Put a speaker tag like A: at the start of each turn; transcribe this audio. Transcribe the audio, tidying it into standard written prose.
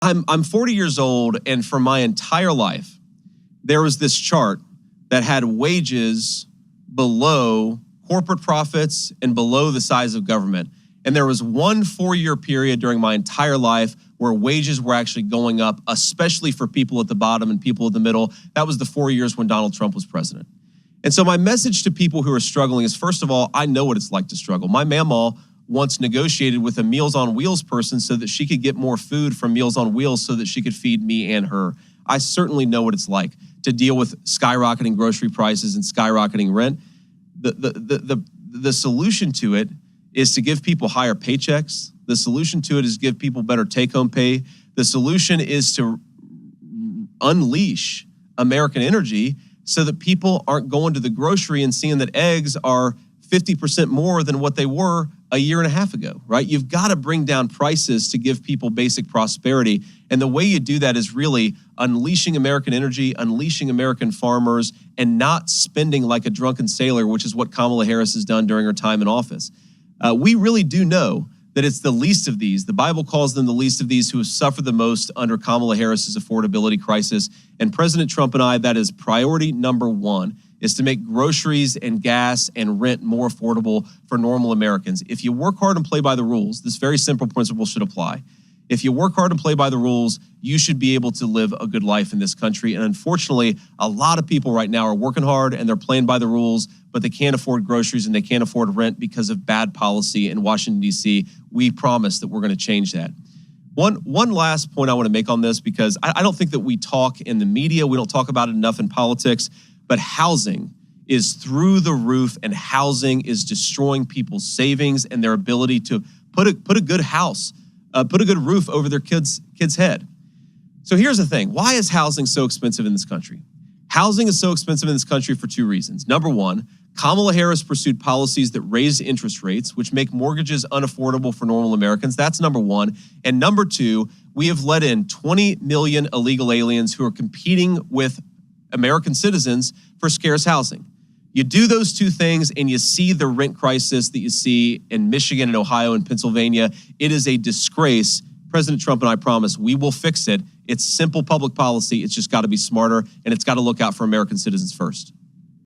A: I'm 40 years old, and for my entire life, there was this chart that had wages below corporate profits and below the size of government. And there was one 4-year period during my entire life where wages were actually going up, especially for people at the bottom and people at the middle. That was the 4 years when Donald Trump was president. And so my message to people who are struggling is, first of all, I know what it's like to struggle. My mamaw once negotiated with a Meals on Wheels person so that she could get more food from Meals on Wheels so that she could feed me and her. I certainly know what it's like to deal with skyrocketing grocery prices and skyrocketing rent. The solution to it is to give people higher paychecks. The solution to it is give people better take-home pay. The solution is to unleash American energy so that people aren't going to the grocery and seeing that eggs are 50% more than what they were a year and a half ago, right? You've got to bring down prices to give people basic prosperity. And the way you do that is really unleashing American energy, unleashing American farmers, and not spending like a drunken sailor, which is what Kamala Harris has done during her time in office. We really do know that it's the least of these. The Bible calls them the least of these who have suffered the most under Kamala Harris's affordability crisis. And President Trump and I, that is priority number one, is to make groceries and gas and rent more affordable for normal Americans. If you work hard and play by the rules, this very simple principle should apply. If you work hard and play by the rules, you should be able to live a good life in this country. And unfortunately, a lot of people right now are working hard and they're playing by the rules, but they can't afford groceries and they can't afford rent because of bad policy in Washington, D.C. We promise that we're going to change that. One last point I want to make on this, because I don't think that we talk in the media, we don't talk about it enough in politics, but housing is through the roof, and housing is destroying people's savings and their ability to put a good house, put a good roof over their kid's head. So here's the thing. Why is housing so expensive in this country? Housing is so expensive in this country for two reasons. Number one, Kamala Harris pursued policies that raise interest rates, which make mortgages unaffordable for normal Americans. That's number one. And number two, we have let in 20 million illegal aliens who are competing with American citizens for scarce housing. You do those two things and you see the rent crisis that you see in Michigan and Ohio and Pennsylvania. It is a disgrace. President Trump and I promise we will fix it. It's simple public policy. It's just got to be smarter, and it's got to look out for American citizens first.